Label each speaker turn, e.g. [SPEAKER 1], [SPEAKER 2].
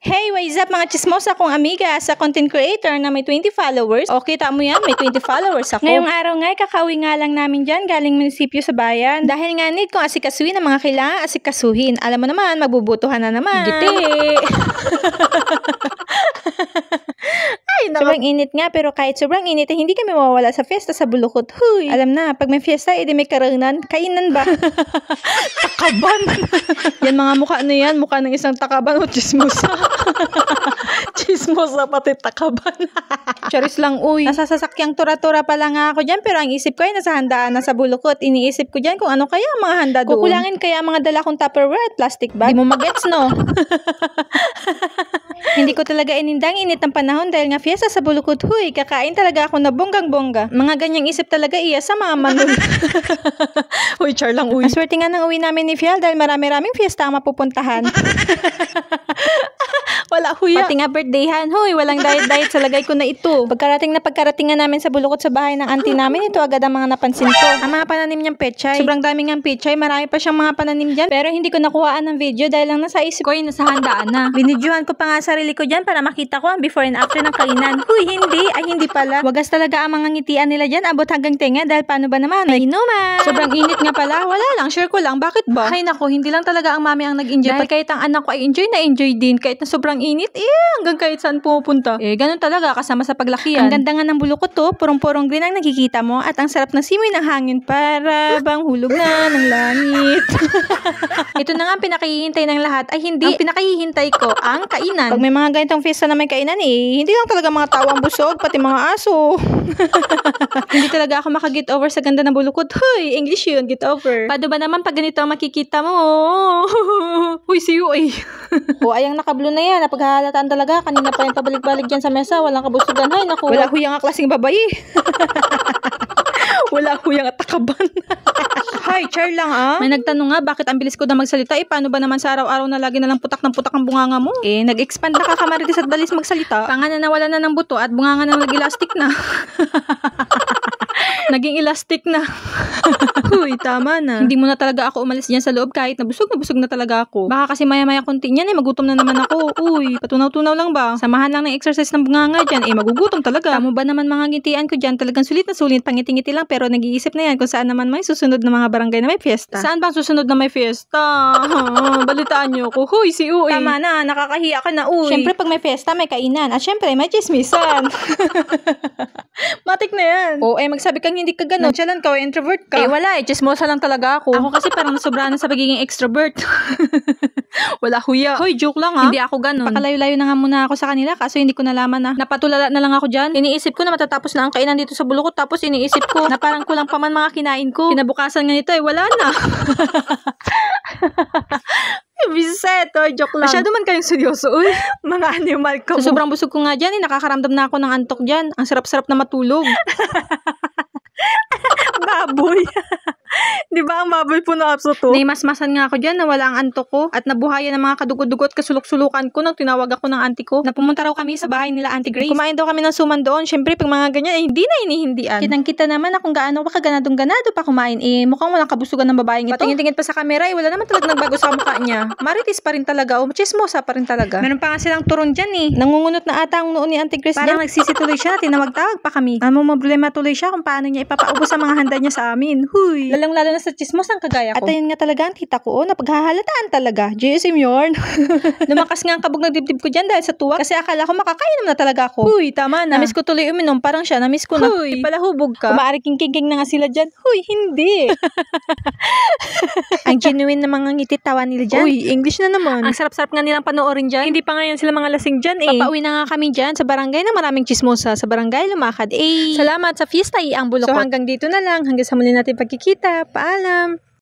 [SPEAKER 1] Hey, what's up mga chismosa kong amiga sa content creator na may 20 followers. O, kita mo yan, may 20 followers ako. Ngayong araw nga, kakauwi nga lang namin dyan galing munisipyo sa bayan. Dahil nga need kong asikasuhin ang mga kailangan asikasuhin. Alam mo naman, magbubutuhan na naman. Giti! Sobrang init nga, pero kahit sobrang init, hindi kami mawawala sa fiesta sa Bulukot. Huy! Alam na, pag may fiesta, edi may karaunan. Kainan ba? Takaban! Yan mga mukha na yan, mukha ng isang takaban o chismosa. Chismosa pati takaban. Charis lang, uy. Nasa sasakyang tura-tura pa lang ako dyan, pero ang isip ko ay nasa handaan na sa Bulukot. Iniisip ko dyan kung ano kaya ang mga handa doon. Kukulangin kaya mga dala kong Tupperware at plastic bag. Di mo magets, no? Hindi ko talaga inindang init ng panahon dahil nga fiesta sa Bulukot. Huy, kakain talaga ako na bonggang-bongga. Mga ganyang isip talaga iya sa mga manong. Uy, char lang, uy. Aswerte nga ng uwi namin ni Fial dahil marami-raming fiesta ang mapupuntahan. Wala huya. Pati nga birthdayhan. Huy, walang diet-diet sa lagay ko na ito. Pagkarating nga namin sa Bulukot sa bahay ng auntie namin, ito agad ang mga napansin ko. Ang mga pananim niyang pechay. Sobrang daming ang pechay. Marami pa siyang mga pananim dyan. Pero hindi ko nakuhaan ng video dahil lang nasa isip ko yung nasa handaan na. Binidyohan ko pa nga sarili ko dyan para makita ko ang before and after ng kainan. Huy, hindi. Ay, hindi pala. Wagas talaga ang mga ngitian nila dyan. Abot hanggang tenga dahil paano ba naman? May inuman. Sobrang init nga pala. Wala lang. Share ko lang. Bakit ba? Ay, naku. Hindi lang talaga ang mami ang nag-enjoy. Dahil kahit ang anak ko ay enjoy na enjoy din. Kahit na sobrang init, hanggang kahit saan pumupunta. Ganun talaga kasama sa paglakihan. Ang ganda nga ng Bulukot to, purong-purong green ang nakikita mo at ang sarap ng simoy ng hangin para bang hulog na ng langit. Ito na nga ang pinakahihintay ng lahat ay hindi ang pinakahihintay ko, ang kainan. Pag may mga ganitong fiesta na may kainan hindi lang talaga mga tao ang busog, pati mga aso. Hindi talaga ako maka-get over sa ganda ng Bulukot. Hoy, English yun, get over. Paano ba naman pag ganito ang makikita mo? Huy, see you O, ayang naka-blue na yan. Napaghahalataan talaga. Kanina pa yung pabalik-balik dyan sa mesa. Walang kabusugan. Hay, naku. Wala huyang ang klaseng babae. Wala huyang at takaban. Hay, char lang May nagtanong nga, bakit ang bilis ko na magsalita? Paano ba naman sa araw-araw na lagi na lang putak ng putak ang bunganga mo? Nag-expand na kakamaritis at balis magsalita. Panga na nawala na ng buto at bunganga na nag-elastic na. Naging elastic na. Huy, tama na. Hindi mo na talaga ako umalis dyan sa loob kahit na busog na talaga ako. Baka kasi maya-maya konti niyan magutom na naman ako. Uy, patunaw-tunaw lang ba? Samahan lang ng exercise ng bunganga dyan, magugutom talaga. Tamo ba naman mga ngitian ko dyan? Talagang sulit na sulit, pangiti-ngiti lang pero nag-iisip na yan kung saan naman may susunod na mga barangay na may fiesta. Saan bang susunod na may fiesta? Balitaan niyo ako. Huy, si Uy. Tama na, nakakahiya ka na, Uy. Siyempre pag may fiesta, may kainan. At siyempre, may chismisan. Matik na yan. Magsabi kang hindi ka ganun. Nonchalant ka o introvert ka. Wala chismosa lang talaga ako. Ako kasi parang nasobrahan na sa pagiging extrovert. Wala huya. Hoy, joke lang Hindi ako ganun. Pakalayo-layo na nga muna ako sa kanila kaso hindi ko nalaman na. Napatulala na lang ako dyan. Iniisip ko na matatapos na ang kainan dito sa Bulukot tapos iniisip ko na parang kulang pa man mga kinain ko. Kinabukasan nga nito wala na. Biset, joke lang. Masyado man kayong seryoso, mga animal ka mo. So, sobrang busog ko nga dyan, nakakaramdam na ako ng antok dyan. Ang sarap-sarap na matulog. Baboy. Di ba ang baboy po na abso to? Naimasmasan nga ako dyan na wala ang antok ko at nabuhayan ng mga kadugot-dugot kasulok-sulukan ko nang tinawag ako ng auntie ko na pumunta raw kami sa bahay nila Auntie Grace. Kumain daw kami ng suman doon. Siyempre, pag mga ganyan, hindi na inihindian. Kitang-kita naman na kung gaano pa kaganadong-ganado pa kumain. Mukhang walang kabusugan ng babaeng ito. Patingin-tingin pa sa camera, wala naman talaga nagbago sa mukha niya. Maritis pa rin talaga, chismosa pa rin talaga. Meron pa nga silang turon dyan Nangungunot na ata ang noon ni Auntie Grace. Parang nagsisituloy siya, tinawag-tawag pa kami. Ano mo problema tuloy siya kung paano niya ipapaubos ang mga handa niya sa amin. Huy. Lalang-lalo na sa chismos ang kagaya ko. At ayun nga talaga ang tita ko, napaghahalataan talaga. GSM yarn. Lumakas nga ang kabog na dibdib ko dyan dahil sa tuwa kasi akala ko makakainom na talaga ako. Huy, tama na. Namiss ko tuloy uminom, parang siya, namiss ko na. Huy, pala hubog ka. Kumaari king-king na nga sila dyan. Huy, hindi. Ang genuine na mga ngiti tawa nila dyan. Uy, English na naman. Ang sarap-sarap nga nilang panoorin dyan. Hindi pa ngayon sila mga lasing dyan Papauwi na nga kami dyan sa barangay na maraming chismosa. Sa barangay Lumakad. Salamat sa fiesta ang Bulukot. So hanggang dito na lang. Hanggang sa muli natin pagkikita. Paalam.